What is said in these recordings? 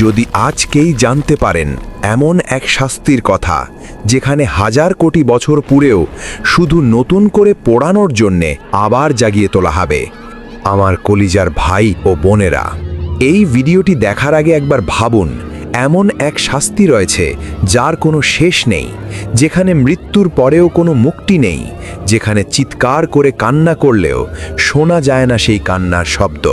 যদি আজকেই জানতে পারেন এমন এক শাস্তির কথা যেখানে হাজার কোটি বছর পুরেও শুধু নতুন করে পোড়ানোর জন্যে আবার জাগিয়ে তোলা হবে। আমার কলিজার ভাই ও বোনেরা, এই ভিডিওটি দেখার আগে একবার ভাবুন, এমন এক শাস্তি রয়েছে যার কোনো শেষ নেই, যেখানে মৃত্যুর পরেও কোনো মুক্তি নেই, যেখানে চিৎকার করে কান্না করলেও শোনা যায় না সেই কান্নার শব্দ।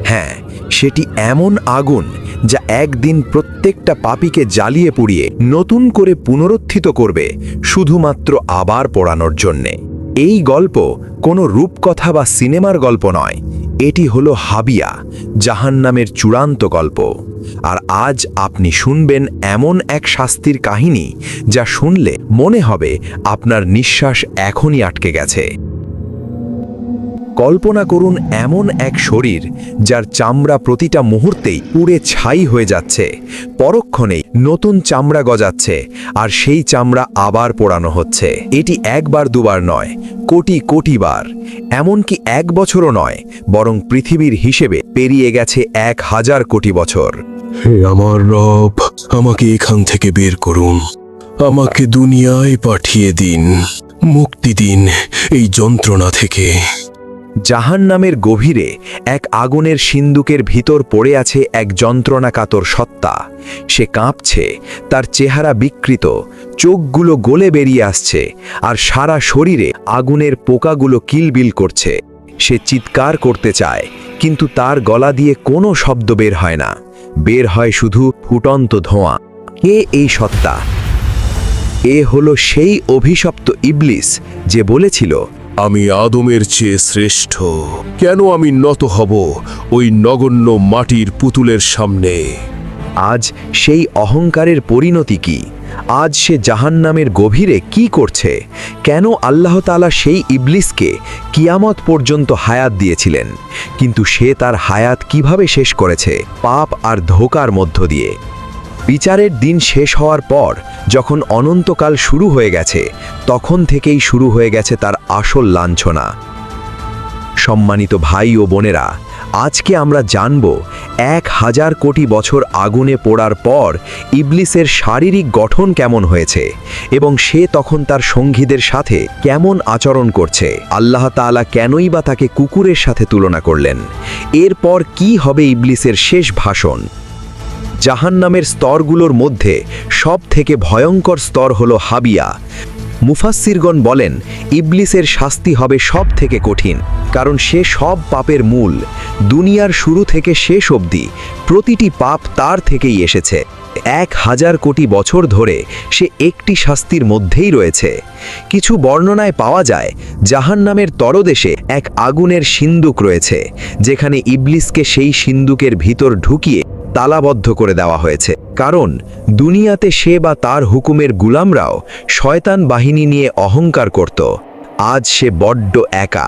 হ্যাঁ, সেটি এমন আগুন যা একদিন প্রত্যেকটা পাপীকে জ্বালিয়ে পুড়িয়ে নতুন করে পুনরুত্থিত করবে, শুধুমাত্র আবার পোড়ানোর জন্যে। এই গল্প কোনো রূপকথা বা সিনেমার গল্প নয়, এটি হলো হাবিয়া, জাহান্নামের চূড়ান্ত গল্প। আর আজ আপনি শুনবেন এমন এক শাস্তির কাহিনী যা শুনলে মনে হবে আপনার নিঃশ্বাস এখনই আটকে গেছে। কল্পনা করুন এমন এক শরীর যার চামড়া প্রতিটা মুহূর্তেই পুড়ে ছাই হয়ে যাচ্ছে, পরক্ষণেই নতুন চামড়া গজাচ্ছে, আর সেই চামড়া আবার পোড়ানো হচ্ছে। এটি একবার দুবার নয়, কোটি কোটি বার, এমনকি 1 বছরও নয়, বরং পৃথিবীর হিসেবে পেরিয়ে গেছে 1000 কোটি বছর। হে আমার রব, আমাকে এখান থেকে বের করুন, আমাকে দুনিয়ায় পাঠিয়ে দিন, মুক্তি দিন এই যন্ত্রণা থেকে। জাহান্নামের গভীরে এক আগুনের সিন্দুকের ভিতর পড়ে আছে এক যন্ত্রণাকাতর সত্তা। সে কাঁপছে, তার চেহারা বিকৃত, চোখগুলো গলে বেরিয়ে আসছে, আর সারা শরীরে আগুনের পোকাগুলো কিলবিল করছে। সে চিৎকার করতে চায়, কিন্তু তার গলা দিয়ে কোনো শব্দ বের হয় না, বের হয় শুধু ফুটন্ত ধোঁয়া। কে এই সত্তা? এ হলো সেই অভিশপ্ত ইবলিস যে বলেছিল, আমি আদমের চেয়ে শ্রেষ্ঠ, কেন আমি নত হব ওই নগণ্য মাটির পুতুলের সামনে। আজ সেই অহংকারের পরিণতি কি? আজ সে জাহান্নামের গভীরে কি করছে? কেন আল্লাহ তাআলা সেই ইবলিসকে কিয়ামত পর্যন্ত হায়াত দিয়েছিলেন, কিন্তু সে তার হায়াত কিভাবে শেষ করেছে? পাপ আর ধোঁকার মধ্য দিয়ে। বিচারের দিন শেষ হওয়ার পর যখন অনন্তকাল শুরু হয়ে গেছে, তখন থেকেই শুরু হয়ে গেছে তার আসল লাঞ্ছনা। সম্মানিত ভাই ও বোনেরা, আজকে আমরা জানব 1000 কোটি বছর আগুনে পোড়ার পর ইবলিসের শারীরিক গঠন কেমন হয়েছে এবং সে তখন তার সঙ্গীদের সাথে কেমন আচরণ করছে। আল্লাহ তাআলা কেনই বা তাকে কুকুরের সাথে তুলনা করলেন? এরপর কি হবে ইবলিসের শেষ ভাষণ? জাহান্নামের স্তরগুলোর মধ্যে সব থেকে ভয়ঙ্কর স্তর হলো হাবিয়া। মুফাসসিরগণ বলেন, ইবলিসের শাস্তি হবে সব থেকে কঠিন, কারণ সে সব পাপের মূল। দুনিয়ার শুরু থেকে শেষ অবধি প্রতিটি পাপ তার থেকেই এসেছে। 1000 কোটি বছর ধরে সে একটি শাস্তির মধ্যেই রয়েছে। কিছু বর্ণনায় পাওয়া যায় জাহান্নামের তলদেশে এক আগুনের সিন্দুক রয়েছে, যেখানে ইবলিসকে সেই সিন্দুকের ভিতর ঢুকিয়ে তালাবদ্ধ করে দেওয়া হয়েছে, কারণ দুনিয়াতে সে বা তার হুকুমের গুলামরাও শয়তান বাহিনী নিয়ে অহংকার করত। আজ সে বড্ড একা।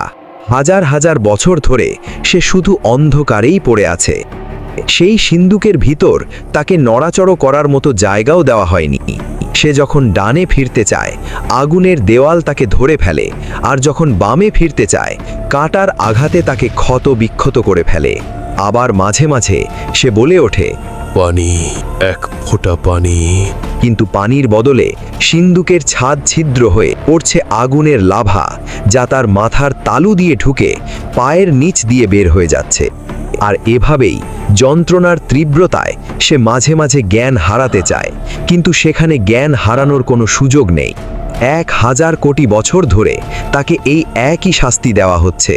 হাজার হাজার বছর ধরে সে শুধু অন্ধকারেই পড়ে আছে। সেই সিন্দুকের ভিতর তাকে নড়াচড়ো করার মতো জায়গাও দেওয়া হয়নি। সে যখন ডানে ফিরতে চায়, আগুনের দেওয়াল তাকে ধরে ফেলে, আর যখন বামে ফিরতে চায়, কাঁটার আঘাতে তাকে ক্ষত বিক্ষত করে ফেলে। আবার মাঝে মাঝে সে বলে ওঠে, পানি, এক ফোঁটা পানি। কিন্তু পানির বদলে সিন্দুকের ছাদ ছিদ্র হয়ে পড়ছে আগুনের লাভা, যা তার মাথার তালু দিয়ে ঢুকে পায়ের নিচ দিয়ে বের হয়ে যাচ্ছে। আর এভাবেই যন্ত্রণার তীব্রতায় সে মাঝে মাঝে জ্ঞান হারাতে চায়, কিন্তু সেখানে জ্ঞান হারানোর কোনো সুযোগ নেই। 1000 কোটি বছর ধরে তাকে এই একই শাস্তি দেওয়া হচ্ছে।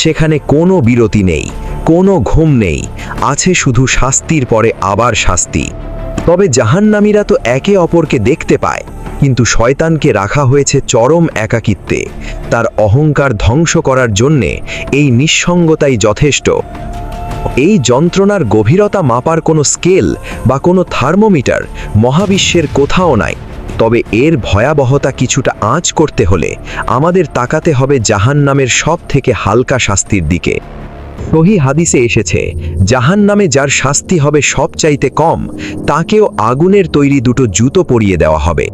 সেখানে কোনো বিরতি নেই, কোনো ঘুম নেই, আছে শুধু শাস্তির পরে আবার শাস্তি। তবে জাহান্নামীরা তো একে অপরকে দেখতে পায়, কিন্তু শয়তানকে রাখা হয়েছে চরম একাকিত্বে। তার অহংকার ধ্বংস করার জন্যে এই নিঃসঙ্গতাই যথেষ্ট। এই যন্ত্রণার গভীরতা মাপার কোনো স্কেল বা কোনো থার্মোমিটার মহাবিশ্বের কোথাও নাই। তবে এর ভয়াবহতা কিছুটা আঁচ করতে হলে আমাদের তাকাতে হবে জাহান্নামের সব থেকে হালকা শাস্তির দিকে। সহিহ হাদিসে এসেছে, জাহান্নামে যার শাস্তি হবে সবচাইতে কম, তাকেও আগুনের তৈরি দুটো জুতো পরিয়ে দেওয়া হবে।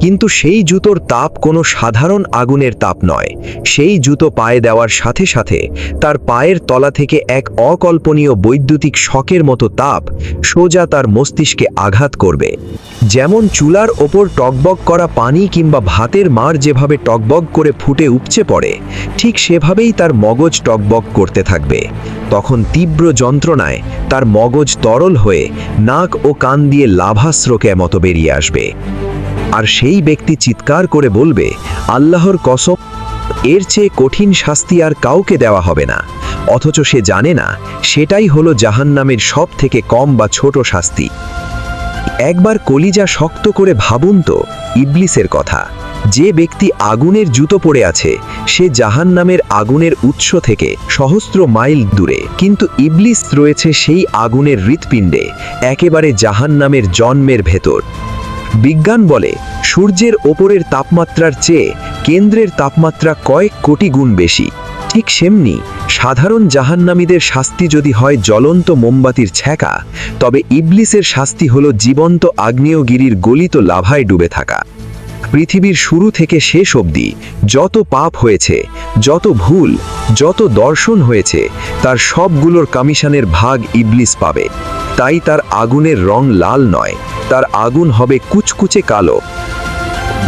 কিন্তু সেই জুতোর তাপ কোনো সাধারণ আগুনের তাপ নয়। সেই জুতো পায়ে দেওয়ার সাথে সাথে তার পায়ের তলা থেকে এক অকল্পনীয় বৈদ্যুতিক শকের মতো তাপ সোজা তার মস্তিষ্কে আঘাত করবে। যেমন চুলার ওপর টকবক করা পানি কিংবা ভাতের মাড় যেভাবে টকবক করে ফুটে উপচে পড়ে, ঠিক সেভাবেই তার মগজ টকবক করতে থাকবে। তখন তীব্র যন্ত্রণায় তার মগজ তরল হয়ে নাক ও কান দিয়ে লাভাস্রোকের মতো বেরিয়ে আসবে। আর সেই ব্যক্তি চিৎকার করে বলবে, আল্লাহর কসম, এর চেয়ে কঠিন শাস্তি আর কাউকে দেওয়া হবে না। অথচ সে জানে না সেটাই হলো জাহান্নামের সব থেকে কম বা ছোট শাস্তি। একবার কলিজা শক্ত করে ভাবুন তো ইবলিসের কথা। যে ব্যক্তি আগুনের জুতো পরে আছে সে জাহান্নামের আগুনের উৎস থেকে সহস্র মাইল দূরে, কিন্তু ইবলিস রয়েছে সেই আগুনের হৃৎপিণ্ডে, একেবারে জাহান্নামের জন্মের ভেতর। বিজ্ঞান বলে সূর্যের ওপরের তাপমাত্রার চেয়ে কেন্দ্রের তাপমাত্রা কয়েক কোটি গুণ বেশি। ঠিক সেমনি সাধারণ জাহান্নামীদের শাস্তি যদি হয় জ্বলন্ত মোমবাতির ছ্যাঁকা, তবে ইবলিসের শাস্তি হলো জীবন্ত আগ্নেয়গিরির গলিত লাভায় ডুবে থাকা। পৃথিবীর শুরু থেকে শেষ অবধি যত পাপ হয়েছে, যত ভুল, যত দর্শন হয়েছে, তার সবগুলোর কমিশনের ভাগ ইবলিস পাবে। তাই তার আগুনের রং লাল নয়, তার আগুন হবে কুচকুচে কালো।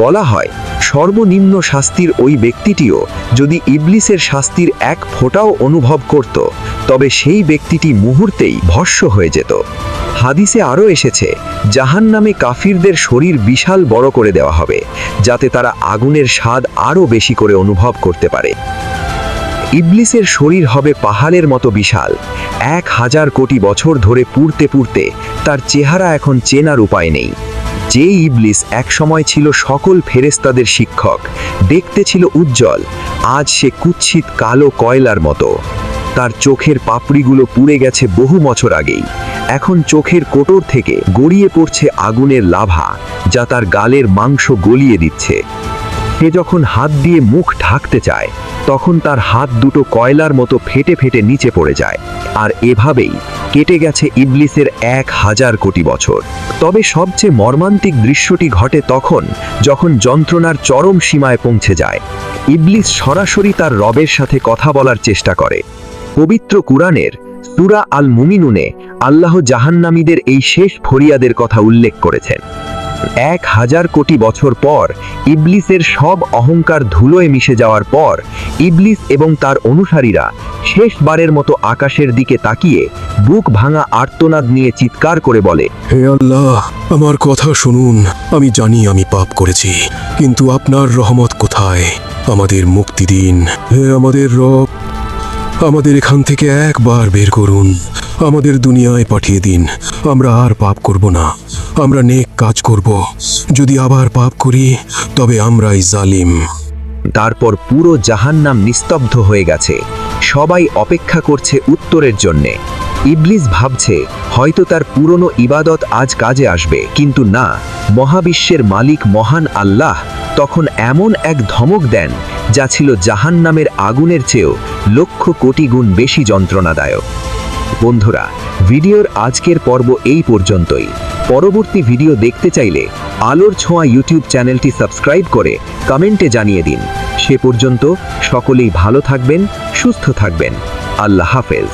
বলা হয় সর্বনিম্ন শাস্তির ওই ব্যক্তিটিও যদি ইবলিসের শাস্তির এক ফোঁটাও অনুভব করত, তবে সেই ব্যক্তিটি মুহূর্তেই ভস্ম হয়ে যেত। হাদিসে আরও এসেছে, জাহান্নামে কাফিরদের শরীর বিশাল বড় করে দেওয়া হবে, যাতে তারা আগুনের স্বাদ আরও বেশি করে অনুভব করতে পারে। ইবলিসের শরীর হবে পাহাড়ের মতো বিশাল। 1000 কোটি বছর ধরে পুড়তে পুড়তে তার চেহারা এখন চেনার উপায় নেই। যে ইবলিস একসময় ছিল সকল ফেরেশতাদের শিক্ষক, দেখতে ছিল উজ্জ্বল, আজ সে কুৎসিত কালো কয়লার মতো। তার চোখের পাপড়িগুলো পুড়ে গেছে বহু বছর আগেই। এখন চোখের কোটর থেকে গড়িয়ে পড়ছে আগুনের লাভা, যা তার গালের মাংস গলিয়ে দিচ্ছে। সে যখন হাত দিয়ে মুখ ঢাকতে চায়, তখন তার হাত দুটো কয়লার মতো ফেটে ফেটে নিচে পড়ে যায়। আর এভাবেই কেটে গেছে ইবলিসের 1000 কোটি বছর। তবে সবচেয়ে মর্মান্তিক দৃশ্যটি ঘটে তখন, যখন যন্ত্রণার চরম সীমায় পৌঁছে যায়। ইবলিস সরাসরি তার রবের সাথে কথা বলার চেষ্টা করে। পবিত্র কুরআনের সূরা আল মুমিনুনে আল্লাহ জাহান্নামীদের এই শেষ ফরিয়াদের কথা উল্লেখ করেছেন। 1000 কোটি বছর পর ইবলিসের সব অহংকার ধুলোয় মিশে যাওয়ার পর ইবলিস এবং তার অনুসারীরা শেষবারের মতো আকাশের দিকে তাকিয়ে বুক ভাঙা আর্তনাদ নিয়ে চিৎকার করে বলে, হে আল্লাহ, আমার কথা শুনুন। আমি জানি আমি পাপ করেছি, কিন্তু আপনার রহমত কোথায়? আমাদের মুক্তি দিন। হে আমাদের রব, আমাদের এখান থেকে একবার বের করুন। আমাদের দুনিয়ায় পাঠিয়ে দিন। আমরা আর পাপ করব না, আমরা নেক কাজ করব। যদি আবার পাপ করি তবে আমরাই জালিম। তারপর পুরো জাহান্নাম নিস্তব্ধ হয়ে গেছে। সবাই অপেক্ষা করছে উত্তরের জন্যে। ইবলিস ভাবছে হয়তো তার পুরনো ইবাদত আজ কাজে আসবে, কিন্তু না। মহাবিশ্বের মালিক মহান আল্লাহ তখন এমন এক ধমক দেন, যা ছিল জাহান্নামের আগুনের চেয়েও লক্ষ কোটি গুণ বেশি যন্ত্রণাদায়ক। বন্ধুরা, ভিডিওর আজকের পর্ব এই পর্যন্তই। পরবর্তী ভিডিও দেখতে চাইলে আলোর ছোঁয়া ইউটিউব চ্যানেলটি সাবস্ক্রাইব করে কমেন্টে জানিয়ে দিন। সে পর্যন্ত সকলেই ভালো থাকবেন, সুস্থ থাকবেন। আল্লাহ হাফেজ।